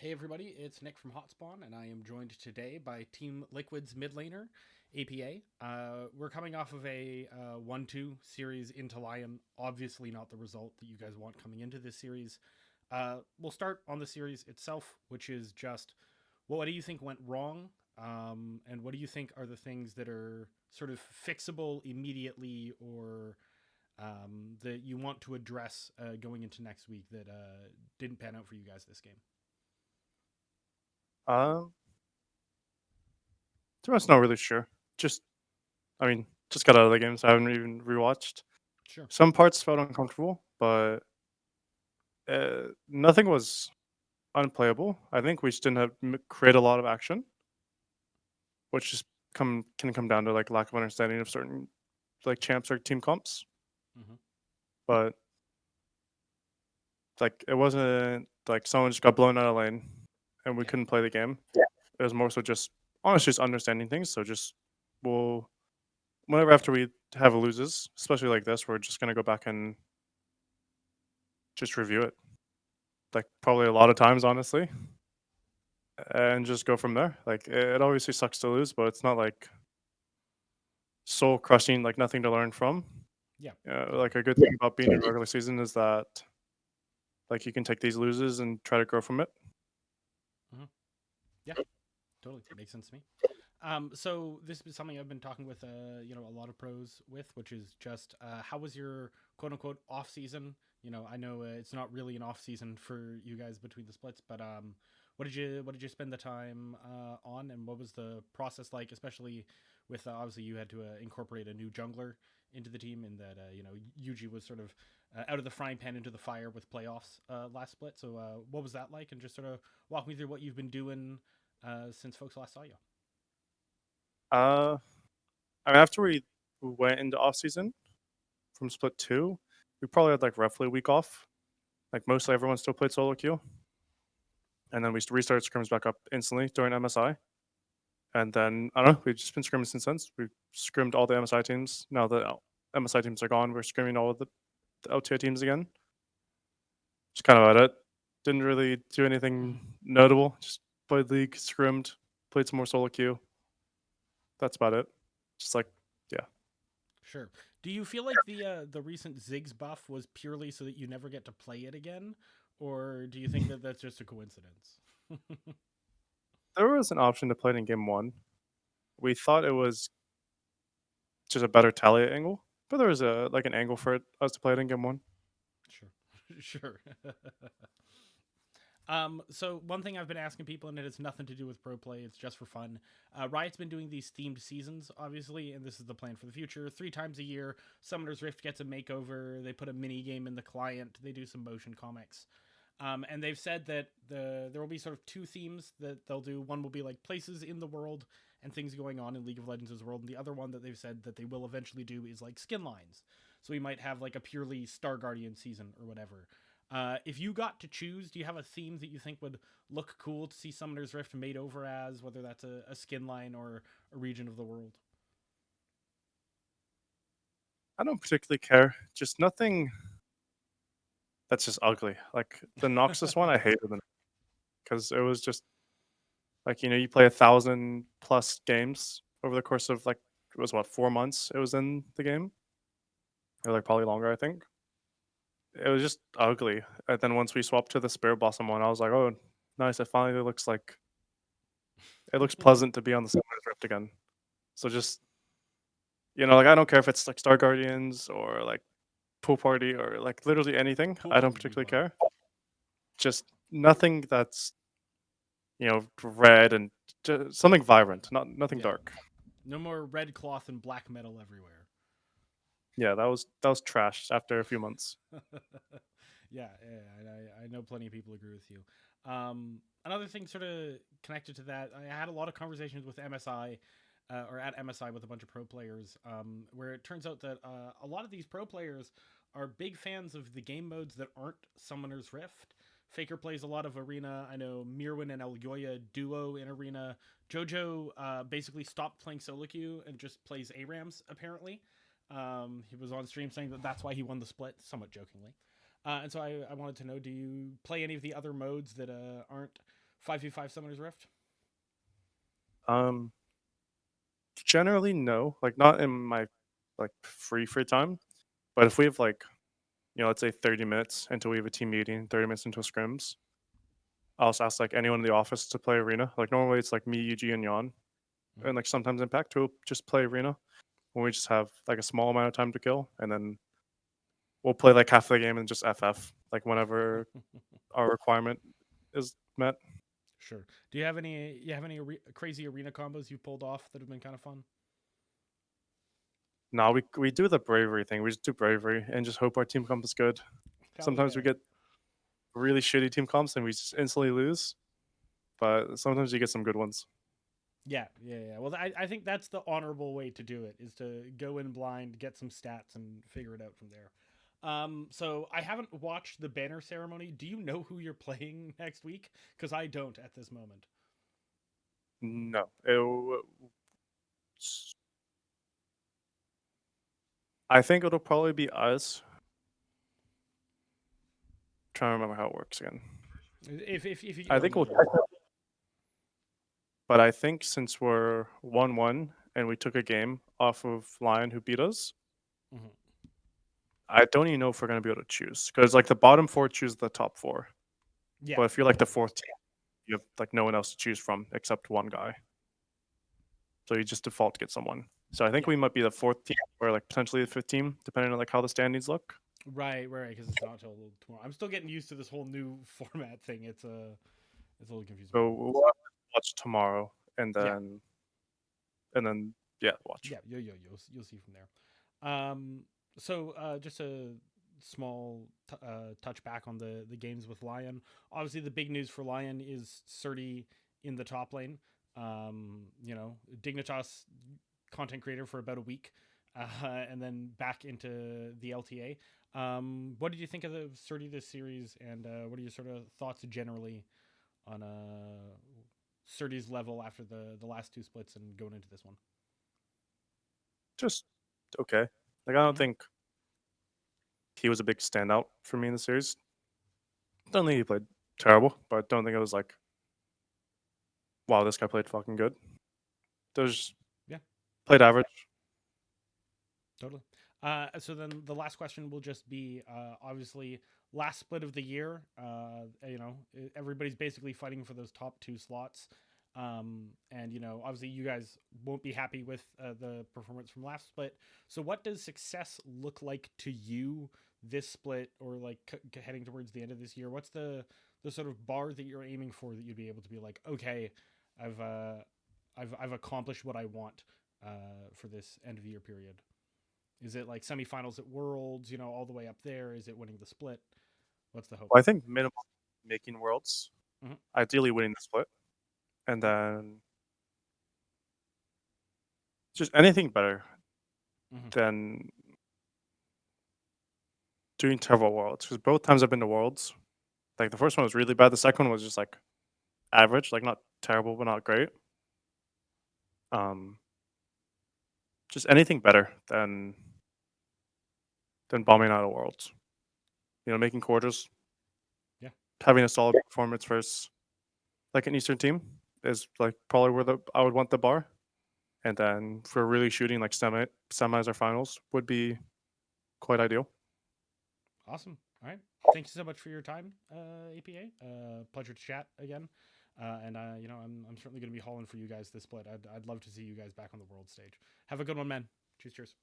Hey everybody, it's Nick from Hotspawn, and I am joined today by Team Liquid's mid laner, APA. We're coming off of a 1-2 series into Lion. Obviously, not the result that you guys want coming into this series. We'll start on the series itself, which is just what do you think went wrong, and what do you think are the things that are sort of fixable immediately or that you want to address going into next week that didn't pan out for you guys this game? Um, to be honest, not really sure. Just, just got out of the game, so I haven't even rewatched. Sure. Some parts felt uncomfortable, but nothing was unplayable. I think we just didn't have create a lot of action, which just can come down to like lack of understanding of certain like champs or team comps. Mm-hmm. But like it wasn't like someone just got blown out of lane and we Yeah. couldn't play the game. Yeah. It was more so just honestly just understanding things. So just we'll whenever after we have loses, especially like this, we're just gonna go back and just review it. Like probably a lot of times, honestly, and just go from there. Like it obviously sucks to lose, but it's not like soul crushing, like nothing to learn from. Yeah. Like Totally. a good thing about being in regular season is that like you can take these loses and try to grow from it. Mm-hmm. Yeah. Totally makes sense to me. So this is something I've been talking with, a lot of pros with, which is just how was your quote unquote off season? I know it's not really an off season for you guys between the splits, but what did you spend the time on, and what was the process like, especially with obviously you had to incorporate a new jungler into the team, and that Yuji was sort of out of the frying pan into the fire with playoffs last split. So what was that like, and just sort of walk me through what you've been doing since folks last saw you. Uh, after we went into off season from split two, we probably had like roughly a week off. Like mostly everyone still played solo queue, and then we restarted scrims back up instantly during MSI. And then I don't know. We've just been scrimming since. We've scrimmed all the MSI teams. Now the MSI teams are gone, we're scrimming all of the LTA teams again. Just kind of about it. Didn't really do anything notable. Just played League, scrimmed, played some more solo queue. That's about it. Just like yeah. Sure. Do you feel like the recent Ziggs buff was purely so that you never get to play it again, or do you think that that's just a coincidence? There was an option to play it in game one. We thought it was just a better tally angle, but there was a like an angle for it us to play it in game one. Sure. Sure. So one thing I've been asking people, and it has nothing to do with pro play, it's just for fun. Riot's been doing these themed seasons, obviously, and this is the plan for the future. 3 times a year, Summoner's Rift gets a makeover. They put a mini game in the client. They do some motion comics. And they've said that there will be sort of two themes that they'll do. One will be like places in the world and things going on in League of Legends' world, and the other one that they've said that they will eventually do is like skin lines. So we might have like a purely Star Guardian season or whatever. If you got to choose, do you have a theme that you think would look cool to see Summoner's Rift made over as, whether that's a skin line or a region of the world? I don't particularly care. Just nothing that's just ugly. Like the Noxus one, I hated them because it was just like you play 1,000+ games over the course of like it was what 4 months it was in the game, or like probably longer. I think it was just ugly. And then once we swapped to the Spirit Blossom one, I was like, oh, nice! It finally looks like it looks pleasant to be on the Summoner's Rift again. So just like I don't care if it's like Star Guardians or like Pool Party or like literally anything. Pool I don't party would be particularly fun. care. Just nothing that's red and something vibrant, not nothing Yeah. dark. No more red cloth and black metal everywhere. Yeah, that was trashed after a few months. Yeah, I know plenty of people agree with you. Another thing, sort of connected to that, I had a lot of conversations with MSI, or at MSI with a bunch of pro players, where it turns out that a lot of these pro players are big fans of the game modes that aren't Summoner's Rift. Faker plays a lot of Arena. I know Mirwin and Elyoya duo in Arena. Jojo basically stopped playing solo queue and just plays ARAMs, apparently. He was on stream saying that that's why he won the split, somewhat jokingly. And so I wanted to know, do you play any of the other modes that aren't 5v5 Summoner's Rift? Um, Generally no, like not in my like free time. But if we have like let's say 30 minutes until we have a team meeting, 30 minutes into scrims, I'll just ask like anyone in the office to play arena. Like normally it's like me, UG, and Jan, Mhm. and like sometimes Impact who will just play arena when we just have like a small amount of time to kill, and then we'll play like half the game and just FF like whenever our requirement is met. Sure. Do you have any crazy arena combos you've pulled off that have been kind of fun? No, we do the bravery thing. We just do bravery and just hope our team comp is good. Hell Sometimes yeah. we get really shitty team comps and we just instantly lose, but sometimes you get some good ones. Yeah. Well, I think that's the honorable way to do it is to go in blind, get some stats, and figure it out from there. So I haven't watched the banner ceremony. Do you know who you're playing next week? Because I don't at this moment. No, I think it'll probably be us. Trying to remember how it works again. If you I oh think no we'll, you're good. but I think since we're 1-1 and we took a game off of Lion who beat us, Mhm. I don't even know if we're gonna be able to choose because like the bottom four choose the top four, Yeah but if you're like the fourth team, you have like no one else to choose from except one guy, so you just default to get someone. So I think yeah we might be the fourth team or like potentially the fifth team, depending on like how the standings look. right because it's not until tomorrow. I'm still getting used to this whole new format thing. It's a little confusing for So me. we'll have to watch tomorrow, Yeah and then yeah, watch. yeah you'll see from there. Just a small touch back on the games with Lion. Obviously, the big news for Lion is Surdy in the top lane. Dignitas content creator for about a week, and then back into the LTA. What did you think of the Surdy this series, and what are your sort of thoughts generally on Surdy's level after the last two splits and going into this one? Just okay. Like I don't Mm-hmm. think he was a big standout for me in the series. Don't think he played terrible, but don't think it was like, wow, this guy played fucking good. There's Yeah, played average. totally. So then the last question will just be obviously last split of the year. Everybody's basically fighting for those top two slots. And obviously you guys won't be happy with the performance from last split. So what does success look like to you this split, or like heading towards the end of this year? What's the sort of bar that you're aiming for that you'd be able to be like, okay, I've uh, I've accomplished what I want for this end of the year period? Is it like semifinals at Worlds, all the way up there? Is it winning the split? What's the hope? Well, I think minimum making worlds, Mm-hmm. ideally winning the split, and Yeah. then just anything better Mm-hmm. than doing several worlds. Because both times I've been to worlds, like the first one was really bad. The second one was just like average, like not terrible but not great. Um, just anything better than bombing out of worlds. Making quarters, Yeah. having a solid performance versus like an Eastern team is like probably where the I would want the bar. And then for really shooting like semis or finals would be quite ideal. Awesome. All right. Thank you so much for your time, APA. Pleasure to chat again. And I'm certainly going to be hauling for you guys this split. I'd love to see you guys back on the world stage. Have a good one, man. Cheers. Cheers.